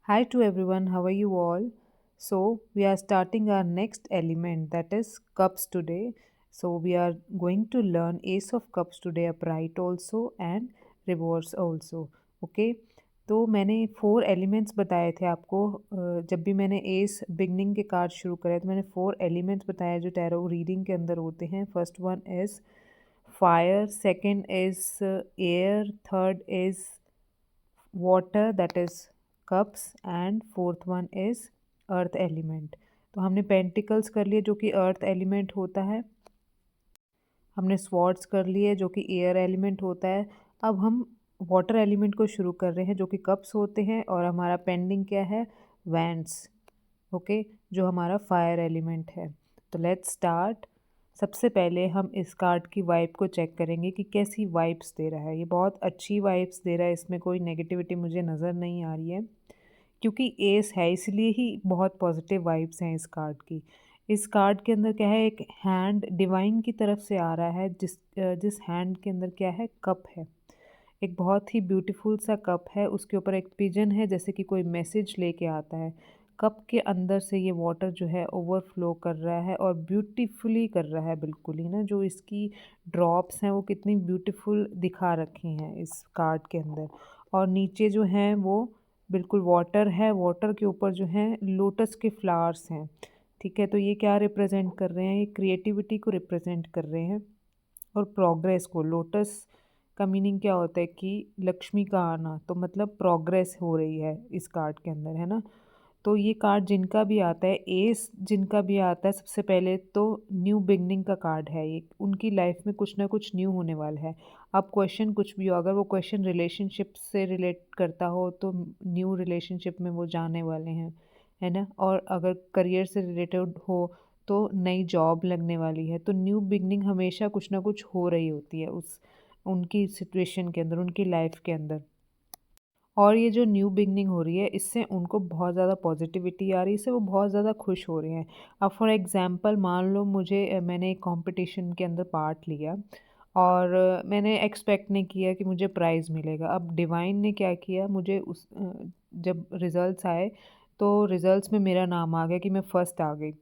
Hi to everyone, how are you all? So, we are starting our next element that is cups today. So, we are going to learn Ace of Cups today upright also and reverse also. Okay, तो मैंने 4 elements बताए थे आपको। जब भी मैंने S beginning के card शुरू करे तो मैंने 4 एलिमेंट्स बताए जो टैरो रीडिंग के अंदर होते हैं। First one is fire, second is air, third is water that is cups and fourth one is earth element. तो हमने पेंटिकल्स कर लिए जो कि अर्थ एलिमेंट होता है, हमने स्वॉर्ड्स कर लिए जो कि एयर एलिमेंट होता है। अब हम वाटर एलिमेंट को शुरू कर रहे हैं जो कि कप्स होते हैं, और हमारा पेंडिंग क्या है, वैंड्स। ओके, जो हमारा फायर एलिमेंट है। तो लेट्स स्टार्ट। सबसे पहले हम इस कार्ड की वाइब को चेक करेंगे कि कैसी वाइब्स दे रहा है। ये बहुत अच्छी वाइब्स दे रहा है, इसमें कोई नेगेटिविटी मुझे नज़र नहीं आ रही है, क्योंकि एस है इसलिए ही बहुत पॉजिटिव वाइब्स हैं इस कार्ड की। इस कार्ड के अंदर क्या है, एक हैंड डिवाइन की तरफ से आ रहा है, जिस हैंड के अंदर क्या है, कप है। एक बहुत ही ब्यूटीफुल सा कप है, उसके ऊपर एक पिजन है जैसे कि कोई मैसेज लेके आता है। कप के अंदर से ये वाटर जो है ओवरफ्लो कर रहा है और ब्यूटीफुली कर रहा है, बिल्कुल ही ना। जो इसकी ड्रॉप्स हैं वो कितनी ब्यूटीफुल दिखा रखी हैं इस कार्ड के अंदर। और नीचे जो हैं वो बिल्कुल वाटर है, वाटर के ऊपर जो है लोटस के फ्लावर्स हैं। ठीक है, तो ये क्या रिप्रेजेंट कर रहे हैं, ये क्रिएटिविटी को रिप्रेजेंट कर रहे हैं और प्रोग्रेस को। लोटस का मीनिंग क्या होता है कि लक्ष्मी का आना, तो मतलब प्रोग्रेस हो रही है इस कार्ड के अंदर, है ना। तो ये कार्ड जिनका भी आता है, एस जिनका भी आता है, सबसे पहले तो न्यू बिगनिंग का कार्ड है ये। उनकी लाइफ में कुछ ना कुछ न्यू होने वाला है। अब क्वेश्चन कुछ भी हो, अगर वो क्वेश्चन रिलेशनशिप से रिलेट करता हो तो न्यू रिलेशनशिप में वो जाने वाले हैं, है ना। और अगर करियर से रिलेटेड हो तो नई जॉब लगने वाली है। तो न्यू बिगनिंग हमेशा कुछ ना कुछ हो रही होती है उस उनकी सिचुएशन के अंदर, उनकी लाइफ के अंदर। और ये जो न्यू बिगनिंग हो रही है इससे उनको बहुत ज़्यादा पॉजिटिविटी आ रही है, इससे वो बहुत ज़्यादा खुश हो रहे हैं। अब फॉर एग्ज़ाम्पल मान लो मैंने एक कंपटीशन के अंदर पार्ट लिया और मैंने एक्सपेक्ट नहीं किया कि मुझे प्राइज़ मिलेगा। अब डिवाइन ने क्या किया, मुझे जब रिज़ल्ट्स आए तो रिज़ल्ट्स में मेरा नाम आ गया कि मैं फ़र्स्ट आ गई।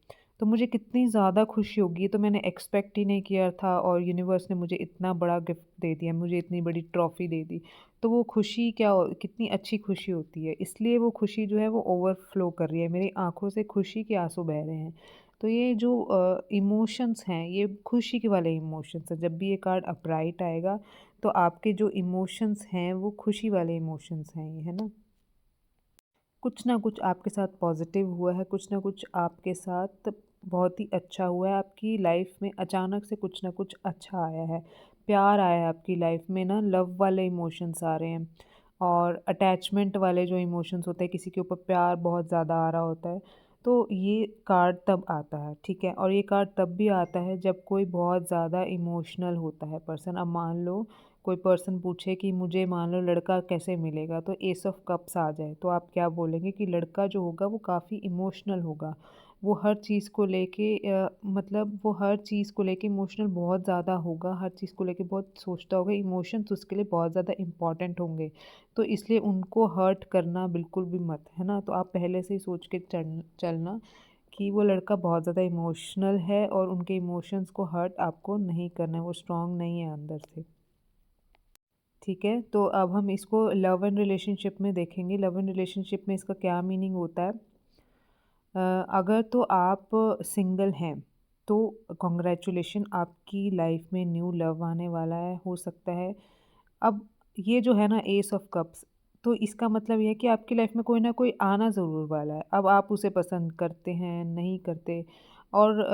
तो मुझे कितनी ज़्यादा खुशी होगी, तो मैंने एक्सपेक्ट ही नहीं किया था, और यूनिवर्स ने मुझे इतना बड़ा गिफ्ट दे दिया, मुझे इतनी बड़ी ट्रॉफ़ी दे दी। तो वो खुशी क्या हो, कितनी अच्छी खुशी होती है, इसलिए वो खुशी जो है वो ओवरफ्लो कर रही है, मेरी आँखों से खुशी के आँसू बह रहे हैं। तो ये जो इमोशंस हैं ये खुशी के वाले इमोशंस हैं। जब भी ये कार्ड अपराइट आएगा तो आपके जो इमोशंस हैं वो खुशी वाले इमोशंस हैं, ये है ना। कुछ ना कुछ आपके साथ पॉजिटिव हुआ है, कुछ ना कुछ आपके साथ बहुत ही अच्छा हुआ है, आपकी लाइफ में अचानक से कुछ ना कुछ अच्छा आया है, प्यार आया है आपकी लाइफ में ना। लव वाले इमोशंस आ रहे हैं और अटैचमेंट वाले जो इमोशंस होते हैं, किसी के ऊपर प्यार बहुत ज़्यादा आ रहा होता है, तो ये कार्ड तब आता है, ठीक है। और ये कार्ड तब भी आता है जब कोई बहुत ज़्यादा इमोशनल होता है पर्सन। अब मान लो कोई पर्सन पूछे कि मुझे मान लो लड़का कैसे मिलेगा, तो एस ऑफ कप्स आ जाए, तो आप क्या बोलेंगे कि लड़का जो होगा वो काफ़ी इमोशनल होगा। वो हर चीज़ को लेके मतलब वो हर चीज़ को लेके इमोशनल बहुत ज़्यादा होगा, हर चीज़ को लेके बहुत सोचता होगा, इमोशंस उसके लिए बहुत ज़्यादा इंपॉर्टेंट होंगे। तो इसलिए उनको हर्ट करना बिल्कुल भी मत, है ना। तो आप पहले से ही सोच के चलना कि वो लड़का बहुत ज़्यादा इमोशनल है और उनके इमोशंस को हर्ट आपको नहीं करना है, वो स्ट्रांग नहीं है अंदर से। ठीक है, तो अब हम इसको लव एंड रिलेशनशिप में देखेंगे। लव एंड रिलेशनशिप में इसका क्या मीनिंग होता है। अगर तो आप सिंगल हैं तो कॉन्ग्रेचुलेशन, आपकी लाइफ में न्यू लव आने वाला है, हो सकता है। अब ये जो है ना एस ऑफ कप्स, तो इसका मतलब ये है कि आपकी लाइफ में कोई ना कोई आना ज़रूर वाला है। अब आप उसे पसंद करते हैं नहीं करते, और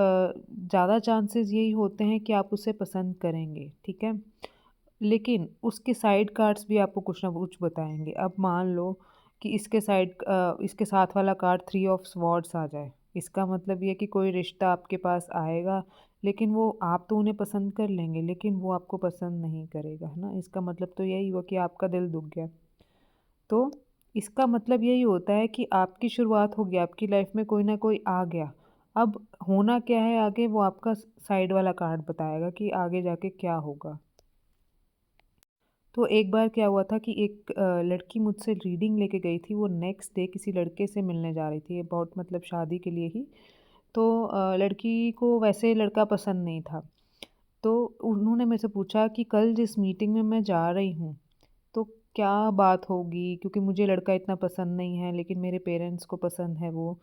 ज़्यादा चांसेस यही होते हैं कि आप उसे पसंद करेंगे, ठीक है। लेकिन उसके साइड कार्ड्स भी आपको कुछ ना कुछ बताएँगे। अब मान लो कि इसके साथ वाला कार्ड थ्री ऑफ स्वॉर्ड्स आ जाए, इसका मतलब ये है कि कोई रिश्ता आपके पास आएगा, लेकिन वो आप तो उन्हें पसंद कर लेंगे लेकिन वो आपको पसंद नहीं करेगा, है ना। इसका मतलब तो यही हुआ कि आपका दिल दुख गया। तो इसका मतलब यही होता है कि आपकी शुरुआत हो गई, आपकी लाइफ में कोई ना कोई आ गया। अब होना क्या है आगे, वो आपका साइड वाला कार्ड बताएगा कि आगे जाके क्या होगा। तो एक बार क्या हुआ था कि एक लड़की मुझसे रीडिंग लेके गई थी, वो नेक्स्ट डे किसी लड़के से मिलने जा रही थी अबाउट मतलब शादी के लिए ही। तो लड़की को वैसे लड़का पसंद नहीं था। तो उन्होंने मेरे से पूछा कि कल जिस मीटिंग में मैं जा रही हूँ, तो क्या बात होगी? क्योंकि मुझे लड़का इतना पसंद नहीं है, लेकिन मेरे पेरेंट्स को पसंद है वो,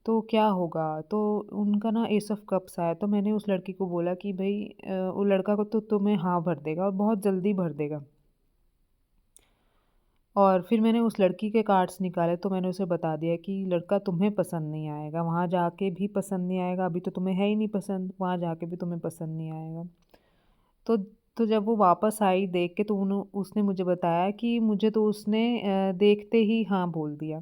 तो क्या होगा? तो उनका ना एस ऑफ कप्स आया, तो मैंने उस लड़की को बोला कि भई वो लड़का को तो तुम्हें हाँ भर देगा और बहुत जल्दी भर देगा। और फिर मैंने उस लड़की के कार्ड्स निकाले, तो मैंने उसे बता दिया कि लड़का तुम्हें पसंद नहीं आएगा, वहाँ जाके भी पसंद नहीं आएगा, अभी तो तुम्हें है ही नहीं पसंद, वहाँ जाके भी तुम्हें पसंद नहीं आएगा। तो तो जब वो वापस आई देख के, तो उसने मुझे बताया कि मुझे तो उसने देखते ही हाँ बोल दिया।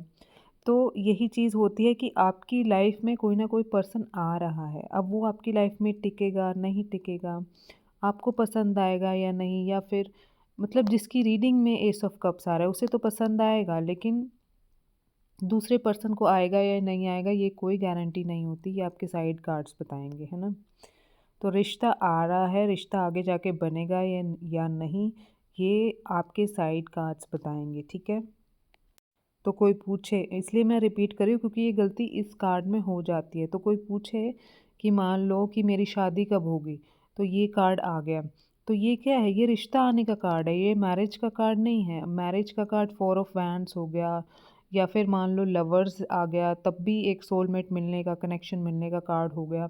तो यही चीज़ होती है कि आपकी लाइफ में कोई ना कोई पर्सन आ रहा है। अब वो आपकी लाइफ में टिकेगा, नहीं टिकेगा, आपको पसंद आएगा या नहीं, या फिर मतलब जिसकी रीडिंग में एस ऑफ कप्स आ रहा है उसे तो पसंद आएगा, लेकिन दूसरे पर्सन को आएगा या नहीं आएगा ये कोई गारंटी नहीं होती, ये आपके साइड कार्ड्स बताएँगे, है ना? तो रिश्ता आ रहा है, रिश्ता आगे जाके बनेगा या नहीं, ये आपके साइड कार्ड्स बताएँगे, ठीक है? तो कोई पूछे, इसलिए मैं रिपीट कर रही हूँ क्योंकि ये गलती इस कार्ड में हो जाती है। तो कोई पूछे कि मान लो कि मेरी शादी कब होगी? तो ये कार्ड आ गया। तो ये क्या है? ये रिश्ता आने का कार्ड है, ये मैरिज का कार्ड नहीं है। मैरिज का कार्ड 4 ऑफ वैंड्स हो गया, या फिर मान लो लवर्स आ गया, तब भी एक सोलमेट मिलने का, कनेक्शन मिलने का कार्ड हो गया।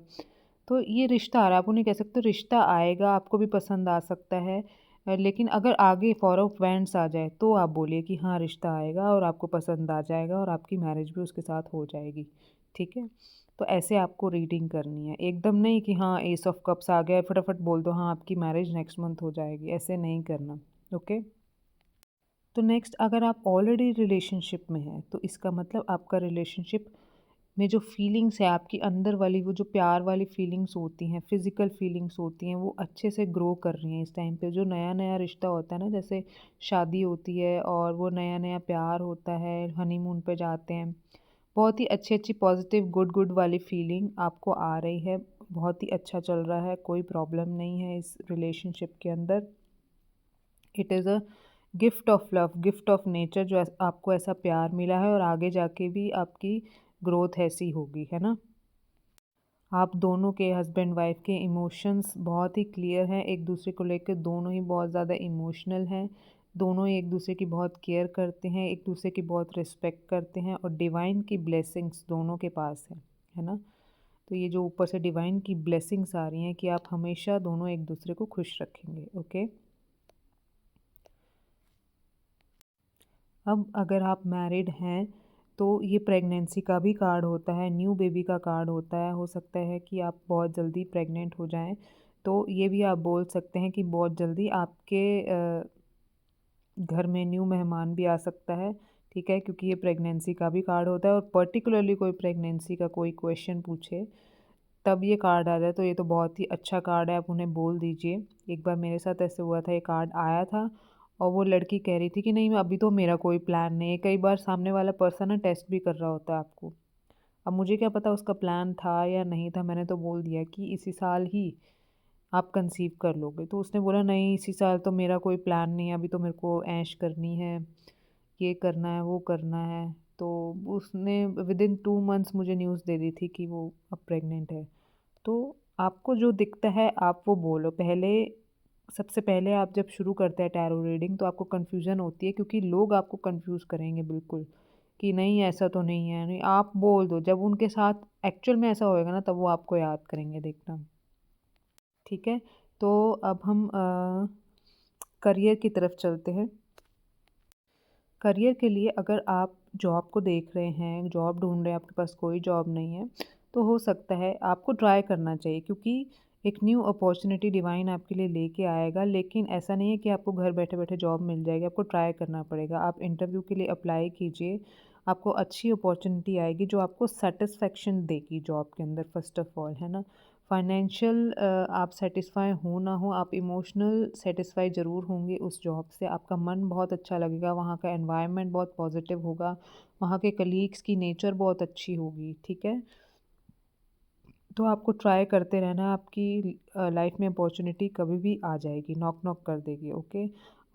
तो ये रिश्ता आ रहा है, आप उन्हें कह सकते हो रिश्ता आएगा, आपको भी पसंद आ सकता है। लेकिन अगर आगे फोर ऑफ वैंड्स आ जाए तो आप बोलिए कि हाँ रिश्ता आएगा और आपको पसंद आ जाएगा और आपकी मैरिज भी उसके साथ हो जाएगी, ठीक है? तो ऐसे आपको रीडिंग करनी है, एकदम नहीं कि हाँ एस ऑफ कप्स आ गया फटाफट बोल दो हाँ आपकी मैरिज नेक्स्ट मंथ हो जाएगी, ऐसे नहीं करना। ओके। तो नेक्स्ट, अगर आप ऑलरेडी रिलेशनशिप में हैं तो इसका मतलब आपका रिलेशनशिप में जो फीलिंग्स है आपकी अंदर वाली, वो जो प्यार वाली फीलिंग्स होती हैं, फिज़िकल फीलिंग्स होती हैं, वो अच्छे से ग्रो कर रही हैं इस टाइम पे। जो नया नया रिश्ता होता है ना, जैसे शादी होती है और वो नया नया प्यार होता है, हनीमून पे जाते हैं, बहुत ही अच्छी अच्छी पॉजिटिव गुड गुड वाली फीलिंग आपको आ रही है, बहुत ही अच्छा चल रहा है, कोई प्रॉब्लम नहीं है इस रिलेशनशिप के अंदर। It is a gift of love, gift of nature, जो आपको ऐसा प्यार मिला है और आगे जाके भी आपकी ग्रोथ ऐसी होगी, है ना? आप दोनों के हस्बैंड वाइफ के इमोशंस बहुत ही क्लियर हैं, एक दूसरे को लेकर दोनों ही बहुत ज़्यादा इमोशनल हैं, दोनों ही एक दूसरे की बहुत केयर करते हैं, एक दूसरे की बहुत रिस्पेक्ट करते हैं, और डिवाइन की ब्लेसिंग्स दोनों के पास है ना? तो ये जो ऊपर से डिवाइन की ब्लेसिंग्स आ रही हैं कि आप हमेशा दोनों एक दूसरे को खुश रखेंगे। ओके। अब अगर आप मैरिड हैं तो ये प्रेगनेंसी का भी कार्ड होता है, न्यू बेबी का कार्ड होता है, हो सकता है कि आप बहुत जल्दी प्रेग्नेंट हो जाएं, तो ये भी आप बोल सकते हैं कि बहुत जल्दी आपके घर में न्यू मेहमान भी आ सकता है, ठीक है? क्योंकि ये प्रेगनेंसी का भी कार्ड होता है, और पर्टिकुलरली कोई प्रेगनेंसी का कोई क्वेश्चन पूछे तब ये कार्ड आ जाए तो ये तो बहुत ही अच्छा कार्ड है, आप उन्हें बोल दीजिए। एक बार मेरे साथ ऐसे हुआ था, ये कार्ड आया था और वो लड़की कह रही थी कि नहीं, मैं अभी तो मेरा कोई प्लान नहीं है। कई बार सामने वाला पर्सन ना टेस्ट भी कर रहा होता है आपको। अब मुझे क्या पता उसका प्लान था या नहीं था, मैंने तो बोल दिया कि इसी साल ही आप कंसीव कर लोगे। तो उसने बोला नहीं इसी साल तो मेरा कोई प्लान नहीं है, अभी तो मेरे को ऐश करनी है, ये करना है, वो करना है। तो उसने विदिन 2 मंथ्स मुझे न्यूज़ दे दी थी कि वो अब प्रेग्नेंट है। तो आपको जो दिखता है आप वो बोलो। पहले, सबसे पहले आप जब शुरू करते हैं टैरो रीडिंग तो आपको कन्फ्यूज़न होती है, क्योंकि लोग आपको कन्फ्यूज़ करेंगे बिल्कुल कि नहीं ऐसा तो नहीं है, नहीं आप बोल दो। जब उनके साथ एक्चुअल में ऐसा होएगा ना तब वो आपको याद करेंगे, देखना। ठीक है? तो अब हम करियर की तरफ चलते हैं। करियर के लिए अगर आप जॉब को देख रहे हैं, जॉब ढूँढ रहे हैं, आपके पास कोई जॉब नहीं है, तो हो सकता है आपको ट्राई करना चाहिए, क्योंकि एक न्यू अपॉर्च्युनिटी डिवाइन आपके लिए लेके आएगा। लेकिन ऐसा नहीं है कि आपको घर बैठे-बैठे जॉब मिल जाएगी, आपको ट्राई करना पड़ेगा। आप इंटरव्यू के लिए अप्लाई कीजिए, आपको अच्छी अपॉर्च्युनिटी आएगी जो आपको सैटिस्फैक्शन देगी जॉब के अंदर, फ़र्स्ट ऑफ़ ऑल, है ना? फाइनेंशियल आप सैटिस्फाई हो ना हो, आप इमोशनल सैटिस्फाई ज़रूर होंगे उस जॉब से, आपका मन बहुत अच्छा लगेगा, वहाँ का एनवायरनमेंट बहुत पॉजिटिव होगा, वहाँ के कलीग्स की नेचर बहुत अच्छी होगी, ठीक है? तो आपको ट्राई करते रहना, आपकी लाइफ में अपॉर्चुनिटी कभी भी आ जाएगी, नॉक नॉक कर देगी, ओके?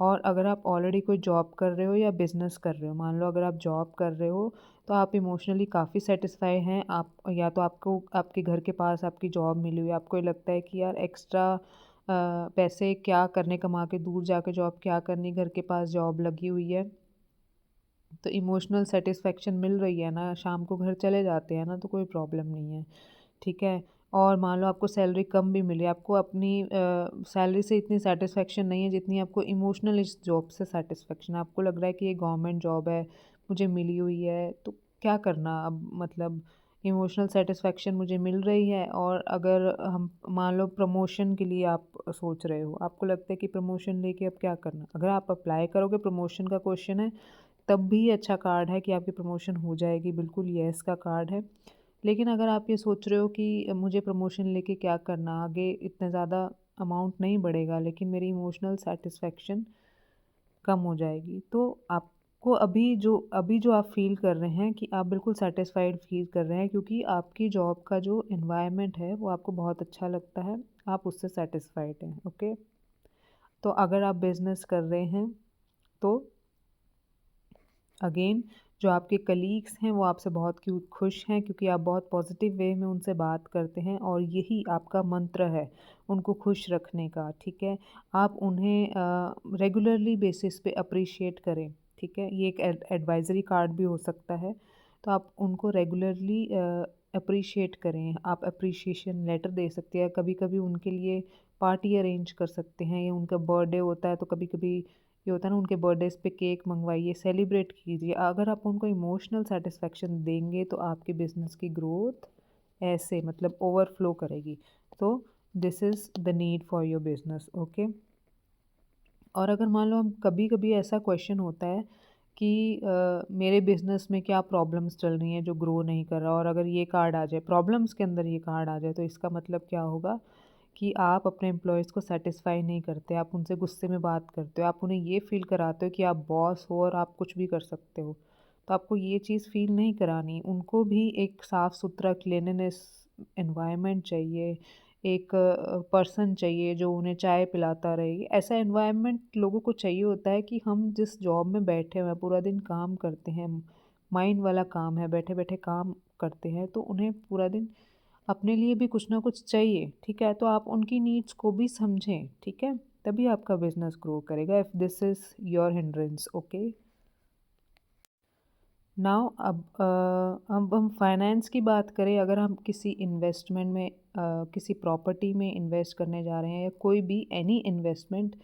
और अगर आप ऑलरेडी कोई जॉब कर रहे हो या बिज़नेस कर रहे हो, मान लो अगर आप जॉब कर रहे हो तो आप इमोशनली काफ़ी सेटिस्फाई हैं। आप या तो आपको आपके घर के पास आपकी जॉब मिली हुई है, आपको ये लगता है कि यार एक्स्ट्रा पैसे क्या करने, कमा के दूर जाके जॉब क्या करनी, घर के पास जॉब लगी हुई है। तो इमोशनल सेटिस्फेक्शन मिल रही है ना, शाम को घर चले जाते हैं ना, तो कोई प्रॉब्लम नहीं है, ठीक है। और मान लो आपको सैलरी कम भी मिली, आपको अपनी सैलरी से इतनी सेटिस्फेक्शन नहीं है जितनी आपको इमोशनल इस जॉब से सेटिस्फेक्शन है। आपको लग रहा है कि ये गवर्नमेंट जॉब है, मुझे मिली हुई है, तो क्या करना अब, मतलब इमोशनल सेटिस्फेक्शन मुझे मिल रही है। और अगर हम मान लो प्रमोशन के लिए आप सोच रहे हो, आपको लगता है कि प्रमोशन लेके अब क्या करना, अगर आप अप्लाई करोगे, प्रमोशन का क्वेश्चन है, तब भी अच्छा कार्ड है कि आपकी प्रमोशन हो जाएगी, बिल्कुल येस का कार्ड है। लेकिन अगर आप ये सोच रहे हो कि मुझे प्रमोशन लेके क्या करना, आगे इतना ज़्यादा अमाउंट नहीं बढ़ेगा लेकिन मेरी इमोशनल सेटिस्फेक्शन कम हो जाएगी, तो आपको अभी जो आप फ़ील कर रहे हैं कि आप बिल्कुल सैटिस्फाइड फ़ील कर रहे हैं, क्योंकि आपकी जॉब का जो एनवायरनमेंट है वो आपको बहुत अच्छा लगता है, आप उससे सैटिस्फाइड हैं, ओके। तो अगर आप बिज़नेस कर रहे हैं तो अगेन जो आपके कलीग्स हैं वो आपसे बहुत खुश हैं, क्योंकि आप बहुत पॉजिटिव वे में उनसे बात करते हैं और यही आपका मंत्र है उनको खुश रखने का, ठीक है। आप उन्हें रेगुलरली बेसिस पे अप्रिशिएट करें, ठीक है। ये एक एडवाइजरी कार्ड भी हो सकता है, तो आप उनको रेगुलरली अप्रिशिएट करें। आप अप्रिशिएशन लेटर दे सकते हैं, कभी कभी उनके लिए पार्टी अरेंज कर सकते हैं, या उनका बर्थडे होता है तो कभी कभी ये होता है ना, उनके बर्थडेज पे केक मंगवाइए, सेलिब्रेट कीजिए। अगर आप उनको इमोशनल सेटिस्फेक्शन देंगे तो आपके बिजनेस की ग्रोथ ऐसे मतलब ओवरफ्लो करेगी। तो this is the need for your business, okay. और अगर मान लो हम कभी कभी ऐसा क्वेश्चन होता है कि मेरे बिजनेस में क्या प्रॉब्लम्स चल रही हैं जो ग्रो नहीं कर रहा, और अगर ये कार्ड आ जाए, प्रॉब्लम्स के अंदर ये कार्ड आ जाए, तो इसका मतलब क्या होगा कि आप अपने एम्प्लॉयज़ को सेटिस्फाई नहीं करते, आप उनसे गुस्से में बात करते हो, आप उन्हें ये फ़ील कराते हो कि आप बॉस हो और आप कुछ भी कर सकते हो। तो आपको ये चीज़ फ़ील नहीं करानी, उनको भी एक साफ़-सुथरा क्लीनलीनेस एनवायरनमेंट चाहिए, एक पर्सन चाहिए जो उन्हें चाय पिलाता रहे। ऐसा एनवायरनमेंट लोगों को चाहिए होता है कि हम जिस जॉब में बैठे हुए हैं, पूरा दिन काम करते हैं, माइंड वाला काम है, बैठे-बैठे काम करते हैं, तो उन्हें पूरा दिन अपने लिए भी कुछ ना कुछ चाहिए, ठीक है? तो आप उनकी नीड्स को भी समझें, ठीक है? तभी आपका बिज़नेस ग्रो करेगा, if this is your hindrance, okay? Now अब हम फाइनेंस की बात करें, अगर हम किसी इन्वेस्टमेंट में किसी प्रॉपर्टी में इन्वेस्ट करने जा रहे हैं, या कोई भी एनी इन्वेस्टमेंट,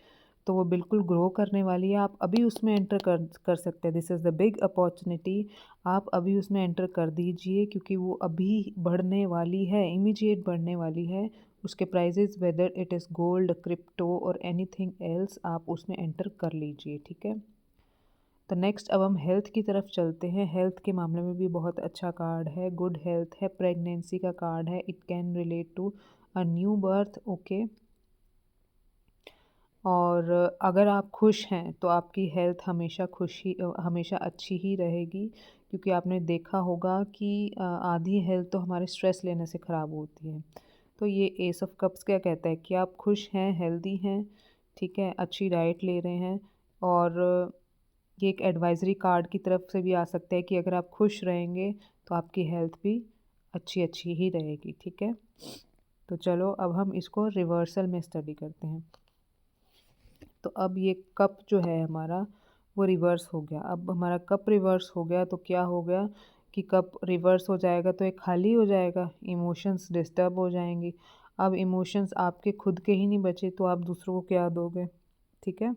तो वो बिल्कुल ग्रो करने वाली है, आप अभी उसमें एंटर कर सकते हैं, this is the big opportunity. आप अभी उसमें एंटर कर दीजिए, क्योंकि वो अभी बढ़ने वाली है, इमीडिएट बढ़ने वाली है। उसके prices, whether it is gold, crypto और एनीथिंग एल्स, आप उसमें एंटर कर लीजिए, ठीक है। तो नेक्स्ट अब हम हेल्थ की तरफ चलते हैं। हेल्थ के मामले में भी बहुत अच्छा कार्ड है, गुड हेल्थ है, प्रेगनेंसी का कार्ड है, it can relate to a new birth, okay. और अगर आप खुश हैं तो आपकी हेल्थ हमेशा अच्छी ही रहेगी, क्योंकि आपने देखा होगा कि आधी हेल्थ तो हमारे स्ट्रेस लेने से ख़राब होती है। तो ये एस ऑफ कप्स क्या कहता है कि आप खुश हैं, हेल्दी हैं, ठीक है, अच्छी डाइट ले रहे हैं। और ये एक एडवाइजरी कार्ड की तरफ से भी आ सकता है कि अगर आप खुश रहेंगे तो आपकी हेल्थ भी अच्छी अच्छी ही रहेगी, ठीक है। तो चलो अब हम इसको रिवर्सल में स्टडी करते हैं। तो अब ये कप जो है हमारा वो रिवर्स हो गया। अब हमारा कप रिवर्स हो गया तो क्या हो गया कि कप रिवर्स हो जाएगा तो एक खाली हो जाएगा, इमोशंस डिस्टर्ब हो जाएंगी। अब इमोशंस आपके खुद के ही नहीं बचे तो आप दूसरों को क्या दोगे, ठीक है।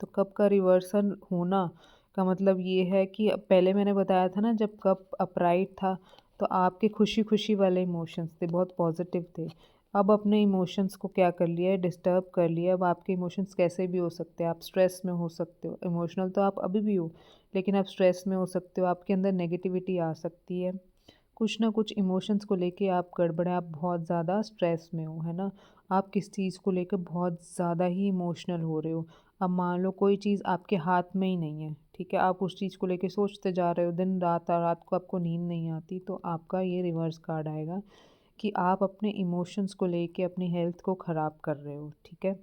तो कप का रिवर्सल होना का मतलब ये है कि पहले मैंने बताया था ना, जब कप अपराइट था तो आपके खुशी खुशी वाले इमोशंस थे, बहुत पॉजिटिव थे। अब अपने इमोशंस को क्या कर लिया है, डिस्टर्ब कर लिया। अब आपके इमोशंस कैसे भी हो सकते हैं, आप स्ट्रेस में हो सकते हो, इमोशनल तो आप अभी भी हो, लेकिन आप स्ट्रेस में हो सकते हो, आपके अंदर नेगेटिविटी आ सकती है, कुछ ना कुछ इमोशंस को लेके आप गड़बड़े, आप बहुत ज़्यादा स्ट्रेस में हो, है ना। आप किस चीज़ को लेकर बहुत ज़्यादा ही इमोशनल हो रहे हो। अब मान लो कोई चीज़ आपके हाथ में ही नहीं है, ठीक है, आप उस चीज़ को लेके सोचते जा रहे हो दिन रात, और रात को आपको नींद नहीं आती, तो आपका ये रिवर्स कार्ड आएगा कि आप अपने इमोशंस को लेके अपनी हेल्थ को ख़राब कर रहे हो, ठीक है।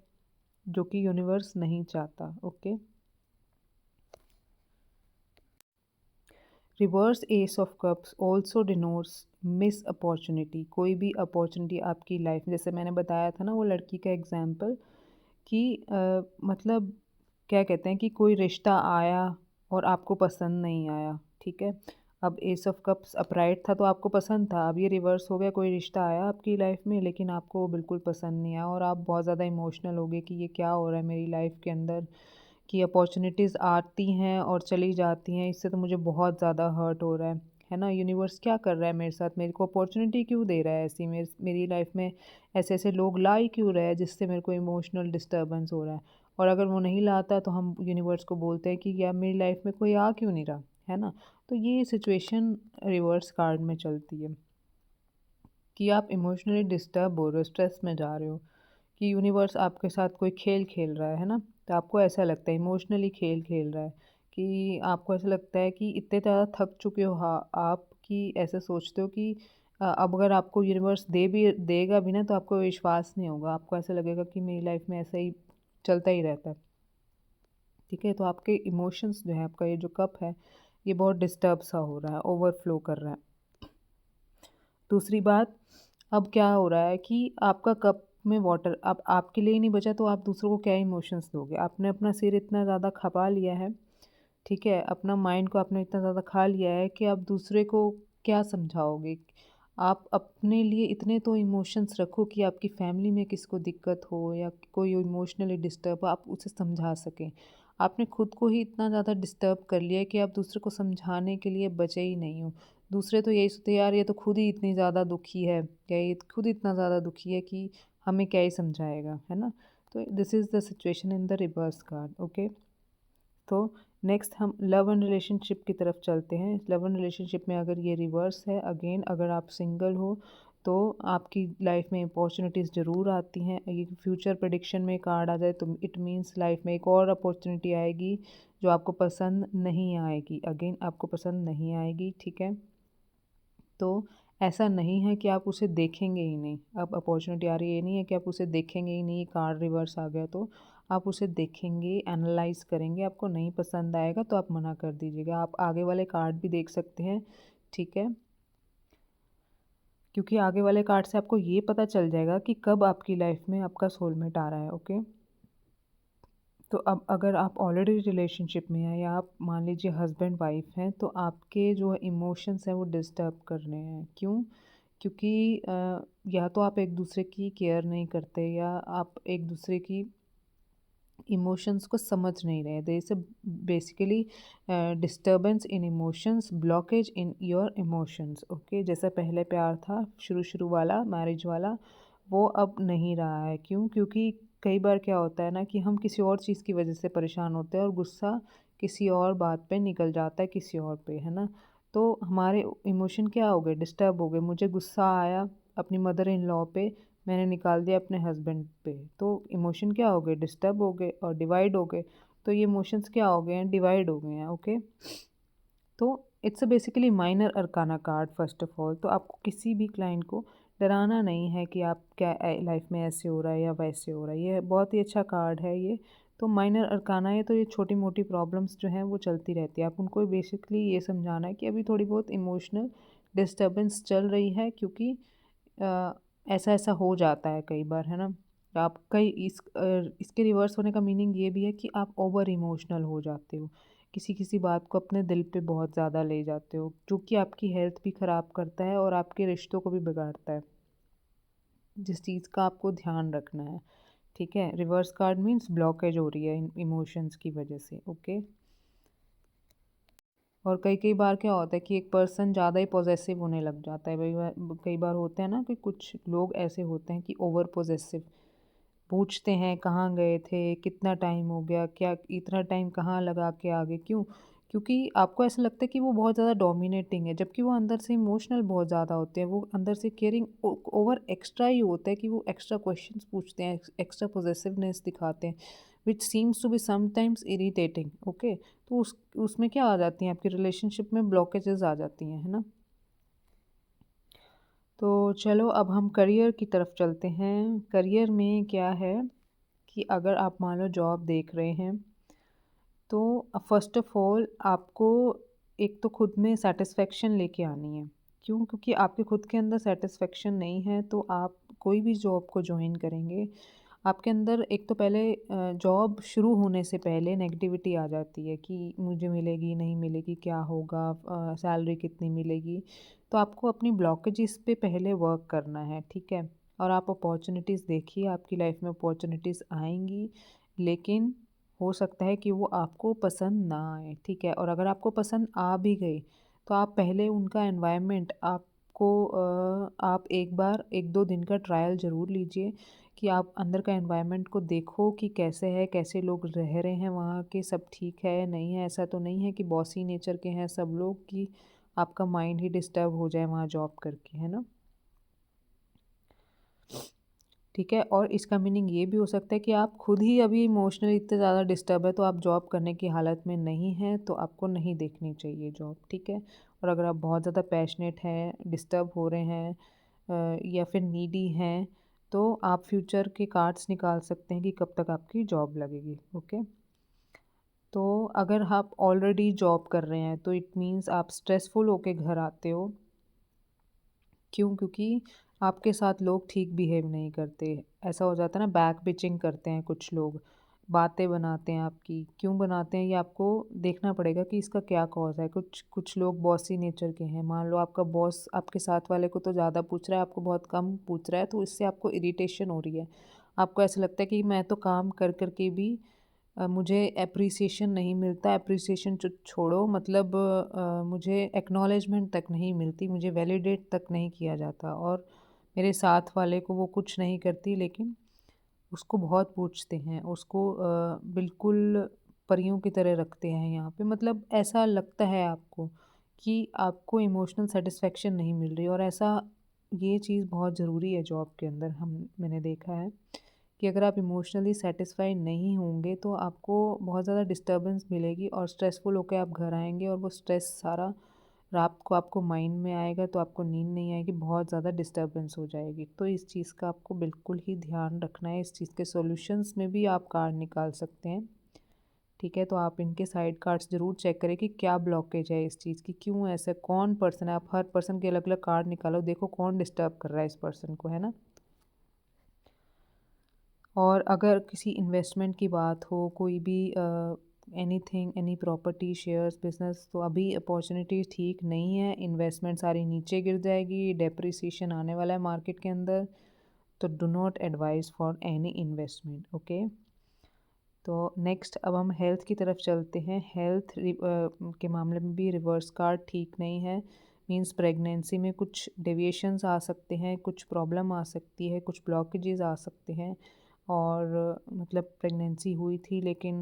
जो कि यूनिवर्स नहीं चाहता। Okay, reverse S of cups also denotes miss opportunity. कोई भी अपॉर्चुनिटी आपकी लाइफ, जैसे मैंने बताया था ना वो लड़की का एग्जाम्पल कि मतलब क्या कहते हैं कि कोई रिश्ता आया और आपको पसंद नहीं आया, ठीक है। अब एस ऑफ कप्स अपराइट था तो आपको पसंद था, अब ये रिवर्स हो गया, कोई रिश्ता आया आपकी लाइफ में लेकिन आपको वो बिल्कुल पसंद नहीं आया और आप बहुत ज़्यादा इमोशनल हो गए कि ये क्या हो रहा है मेरी लाइफ के अंदर, कि अपॉर्चुनिटीज़ आती हैं और चली जाती हैं, इससे तो मुझे बहुत ज़्यादा हर्ट हो रहा है ना। यूनिवर्स क्या कर रहा है मेरे साथ, मेरे को अपॉर्चुनिटी क्यों दे रहा है ऐसी, मेरी लाइफ में ऐसे ऐसे लोग ला ही क्यों रहा है जिससे मेरे को इमोशनल डिस्टर्बेंस हो रहा है। और अगर वो नहीं लाता तो हम यूनिवर्स को बोलते हैं कि यार मेरी लाइफ में कोई आ क्यों नहीं रहा, है ना। तो ये सिचुएशन रिवर्स कार्ड में चलती है कि आप इमोशनली डिस्टर्ब हो रहे हो, स्ट्रेस में जा रहे हो, कि यूनिवर्स आपके साथ कोई खेल खेल रहा है ना। तो आपको ऐसा लगता है इमोशनली खेल खेल रहा है, कि आपको ऐसा लगता है कि इतने ज़्यादा थक चुके हो हाँ आप, कि ऐसे सोचते हो कि अब अगर आपको यूनिवर्स देगा भी ना तो आपको विश्वास नहीं होगा, आपको ऐसा लगेगा कि मेरी लाइफ में ऐसा ही चलता ही रहता है, ठीक है। तो आपके इमोशंस जो है, आपका ये जो कप है ये बहुत डिस्टर्ब सा हो रहा है, ओवरफ्लो कर रहा है। दूसरी बात, अब क्या हो रहा है कि आपका कप में वाटर अब आपके लिए ही नहीं बचा तो आप दूसरों को क्या इमोशंस दोगे। आपने अपना सिर इतना ज़्यादा खपा लिया है, ठीक है, अपना माइंड को आपने इतना ज़्यादा खा लिया है कि आप दूसरे को क्या समझाओगे। आप अपने लिए इतने तो इमोशंस रखो कि आपकी फैमिली में किसको दिक्कत हो या कोई इमोशनली डिस्टर्ब हो आप उसे समझा सकें। आपने खुद को ही इतना ज़्यादा डिस्टर्ब कर लिया है कि आप दूसरे को समझाने के लिए बचे ही नहीं हो। दूसरे तो यही सोचते हैं यार ये तो खुद ही इतनी ज़्यादा दुखी है, या ये खुद इतना ज़्यादा दुखी है कि हमें क्या ही समझाएगा, है ना। तो this is the situation in the reverse card. Okay, तो नेक्स्ट हम लव एंड रिलेशनशिप की तरफ चलते हैं। लव एंड रिलेशनशिप में अगर ये रिवर्स है, अगेन अगर आप सिंगल हो तो आपकी लाइफ में अपॉर्चुनिटीज़ ज़रूर आती हैं। ये फ्यूचर प्रेडिक्शन में कार्ड आ जाए तो इट मीन्स लाइफ में एक और अपॉर्चुनिटी आएगी जो आपको पसंद नहीं आएगी, अगेन आपको पसंद नहीं आएगी, ठीक है। तो ऐसा नहीं है कि आप उसे देखेंगे ही नहीं, अब अपॉर्चुनिटी आ रही है ये नहीं है कि आप उसे देखेंगे ही नहीं, कार्ड रिवर्स आ गया तो आप उसे देखेंगे, एनालाइज करेंगे, आपको नहीं पसंद आएगा तो आप मना कर दीजिएगा। आप आगे वाले कार्ड भी देख सकते हैं, ठीक है, क्योंकि आगे वाले कार्ड से आपको ये पता चल जाएगा कि कब आपकी लाइफ में आपका सोलमेट आ रहा है। ओके, तो अब अगर आप ऑलरेडी रिलेशनशिप में हैं या आप मान लीजिए हस्बैंड वाइफ हैं तो आपके जो इमोशंस हैं वो डिस्टर्ब कर रहे हैं। क्यों? क्योंकि या तो आप एक दूसरे की केयर नहीं करते या आप एक दूसरे की इमोशंस को समझ नहीं रहे। There is a basically disturbance in emotions, blockage in your emotions. Okay, जैसा पहले प्यार था शुरू शुरू वाला मैरिज वाला, वो अब नहीं रहा है। क्यों? क्योंकि कई बार क्या होता है ना कि हम किसी और चीज़ की वजह से परेशान होते हैं और गुस्सा किसी और बात पे निकल जाता है, किसी और पे, है ना। तो हमारे इमोशन क्या हो गए, डिस्टर्ब हो गए। मुझे गुस्सा आया अपनी मदर इन लॉ पे, मैंने निकाल दिया अपने हस्बैंड पे, तो इमोशन क्या हो गए, डिस्टर्ब हो गए और डिवाइड हो गए। तो ये इमोशंस क्या हो गए हैं, डिवाइड हो गए हैं। ओके, तो it's a basically minor arcana card first of all. तो आपको किसी भी क्लाइंट को डराना नहीं है कि आप क्या लाइफ में ऐसे हो रहा है या वैसे हो रहा है, ये बहुत ही अच्छा कार्ड है ये। तो माइनर अरकाना है तो ये छोटी मोटी प्रॉब्लम्स जो हैं वो चलती रहती है, आप उनको बेसिकली ये समझाना है कि अभी थोड़ी बहुत इमोशनल डिस्टर्बेंस चल रही है, क्योंकि अ, ऐसा-ऐसा हो जाता है कई बार, है ना? आप कई इसके रिवर्स होने का मीनिंग ये भी है कि आप ओवर इमोशनल हो जाते हो। किसी-किसी बात को अपने दिल पे बहुत ज़्यादा ले जाते हो, जो कि आपकी हेल्थ भी ख़राब करता है और आपके रिश्तों को भी बिगाड़ता है, जिस चीज़ का आपको ध्यान रखना है, ठीक है? रिवर्स कार्ड मीन्स ब्लॉकेज हो रही है इन इमोशंस की वजह से, ओके? और कई-कई बार क्या होता है कि एक पर्सन ज़्यादा ही पॉसेसिव होने लग जाता है। कई बार होता है ना कि कुछ लोग ऐसे होते हैं कि ओवर पॉसेसिव, पूछते हैं कहाँ गए थे, कितना टाइम हो गया, क्या इतना टाइम कहाँ लगा के आ गए, क्यों? क्योंकि आपको ऐसा लगता है कि वो बहुत ज़्यादा डोमिनेटिंग है, जबकि वो अंदर से इमोशनल बहुत ज़्यादा होते हैं, वो अंदर से केयरिंग ओवर एक्स्ट्रा ही होता है कि वो एक्स्ट्रा क्वेश्चंस पूछते हैं, एक्स्ट्रा पॉसेसिवनेस दिखाते हैं, which seems to be sometimes irritating. Okay, तो उसमें क्या आ जाती हैं, आपकी रिलेशनशिप में ब्लॉकेजेस आ जाती हैं, है ना। तो चलो अब हम करियर की तरफ चलते हैं। करियर में क्या है कि अगर आप मान लो जॉब देख रहे हैं, तो फर्स्ट ऑफ ऑल आपको एक तो खुद में सैटिस्फैक्शन लेके आनी है। क्यों? क्योंकि आपके खुद के अंदर सैटिस्फैक्शन नहीं है तो आप कोई भी जॉब को जॉइन करेंगे, आपके अंदर एक तो पहले जॉब शुरू होने से पहले नेगेटिविटी आ जाती है कि मुझे मिलेगी, नहीं मिलेगी, क्या होगा, सैलरी कितनी मिलेगी। तो आपको अपनी ब्लॉकेजेस पे पहले वर्क करना है, ठीक है? और आप अपॉर्चुनिटीज़ देखिए, आपकी लाइफ में अपॉर्चुनिटीज़ आएँगी, लेकिन हो सकता है कि वो आपको पसंद ना आए, ठीक है? और अगर आपको पसंद आ भी गई, तो आप पहले उनका एनवायरनमेंट आप एक बार 1-2 दिन का ट्रायल ज़रूर लीजिए कि आप अंदर का एनवायरनमेंट को देखो कि कैसे है, कैसे लोग रह रहे हैं वहाँ के, सब ठीक है, नहीं है? ऐसा तो नहीं है कि बॉसी नेचर के हैं सब लोग कि आपका माइंड ही डिस्टर्ब हो जाए वहाँ जॉब करके, है ना? ठीक है? और इसका मीनिंग ये भी हो सकता है कि आप खुद ही अभी इमोशनली इतने ज़्यादा डिस्टर्ब है तो आप जॉब करने की हालत में नहीं हैं, तो आपको नहीं देखनी चाहिए जॉब, ठीक है? और अगर आप बहुत ज़्यादा पैशनेट हैं, डिस्टर्ब हो रहे हैं या फिर नीडी हैं, तो आप फ्यूचर के कार्ड्स निकाल सकते हैं कि कब तक आपकी जॉब लगेगी, ओके? तो अगर आप ऑलरेडी जॉब कर रहे हैं, तो इट मीन्स आप स्ट्रेसफुल होके घर आते हो। क्यों? क्योंकि आपके साथ लोग ठीक बिहेव नहीं करते। ऐसा हो जाता है ना, बैक बिचिंग करते हैं कुछ लोग, बातें बनाते हैं आपकी। क्यों बनाते हैं ये आपको देखना पड़ेगा कि इसका क्या कॉज़ है। कुछ कुछ लोग बॉसी नेचर के हैं। मान लो आपका बॉस आपके साथ वाले को तो ज़्यादा पूछ रहा है, आपको बहुत कम पूछ रहा है, तो इससे आपको इरिटेशन हो रही है। आपको ऐसा लगता है कि मैं तो काम कर के भी मुझे एप्रिसिएशन नहीं मिलता। एप्रिसिएशन छोड़ो, मतलब मुझे एक्नॉलेजमेंट तक नहीं मिलती, मुझे वैलिडेट तक नहीं किया जाता और मेरे साथ वाले को वो कुछ नहीं करती, लेकिन उसको बहुत पूछते हैं, उसको बिल्कुल परियों की तरह रखते हैं यहाँ पे। मतलब ऐसा लगता है आपको कि आपको इमोशनल सैटिस्फैक्शन नहीं मिल रही, और ऐसा ये चीज़ बहुत ज़रूरी है जॉब के अंदर। हम मैंने देखा है कि अगर आप इमोशनली सैटिस्फाइड नहीं होंगे तो आपको बहुत ज़्यादा डिस्टर्बेंस मिलेगी और स्ट्रेसफुल होकर आप घर आएँगे और वो स्ट्रेस सारा रात को आपको माइंड में आएगा, तो आपको नींद नहीं आएगी, बहुत ज़्यादा डिस्टर्बेंस हो जाएगी। तो इस चीज़ का आपको बिल्कुल ही ध्यान रखना है। इस चीज़ के सॉल्यूशंस में भी आप कार्ड निकाल सकते हैं, ठीक है? तो आप इनके साइड कार्ड्स ज़रूर चेक करें कि क्या ब्लॉकेज है इस चीज़ की, क्यों ऐसा, कौन पर्सन है। आप हर पर्सन के अलग-अलग कार्ड निकालो, देखो कौन डिस्टर्ब कर रहा है इस पर्सन को, है ना? और अगर किसी इन्वेस्टमेंट की बात हो, कोई भी anything, any property, shares, business, तो अभी अपॉर्चुनिटी ठीक नहीं है, इन्वेस्टमेंट सारी नीचे गिर जाएगी, डेप्रिसिएशन आने वाला है मार्केट के अंदर, तो do not advice for any investment, okay? तो नेक्स्ट अब हम हेल्थ की तरफ चलते हैं। हेल्थ के मामले में भी रिवर्स कार्ड ठीक नहीं है। मींस प्रेगनेंसी में कुछ डेविएशंस आ सकते हैं, कुछ प्रॉब्लम आ सकती है, कुछ ब्लॉकेजेस आ सकते हैं। और मतलब प्रेगनेंसी हुई थी लेकिन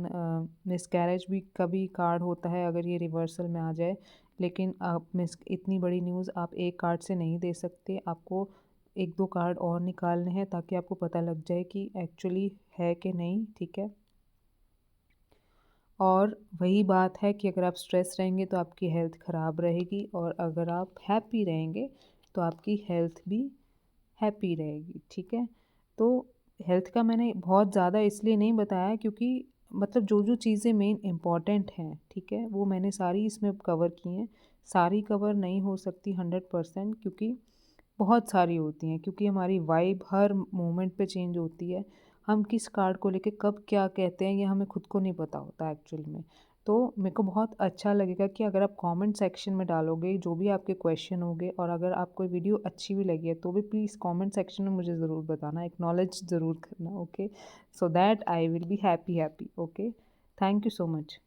मिसकैरेज भी कभी कार्ड होता है अगर ये रिवर्सल में आ जाए। लेकिन आप मिस इतनी बड़ी न्यूज़ आप एक कार्ड से नहीं दे सकते, आपको 1-2 कार्ड और निकालने हैं ताकि आपको पता लग जाए कि एक्चुअली है कि नहीं, ठीक है? और वही बात है कि अगर आप स्ट्रेस रहेंगे तो आपकी हेल्थ ख़राब रहेगी, और अगर आप हैप्पी रहेंगे तो आपकी हेल्थ भी हैप्पी रहेगी, ठीक है? तो हेल्थ का मैंने बहुत ज़्यादा इसलिए नहीं बताया क्योंकि मतलब जो चीज़ें मेन इम्पॉर्टेंट हैं, ठीक है? वो मैंने सारी इसमें कवर की हैं। सारी कवर नहीं हो सकती 100%, क्योंकि बहुत सारी होती हैं, क्योंकि हमारी वाइब हर मोमेंट पे चेंज होती है। हम किस कार्ड को लेके कब क्या कहते हैं ये हमें खुद को नहीं पता होता एक्चुअल में। तो मेरे को बहुत अच्छा लगेगा कि अगर आप कमेंट सेक्शन में डालोगे जो भी आपके क्वेश्चन होंगे, और अगर आपको वीडियो अच्छी भी लगी है तो भी प्लीज़ कमेंट सेक्शन में मुझे ज़रूर बताना, एक्नॉलेज ज़रूर करना, okay? So that I will be happy, okay? Thank you so much.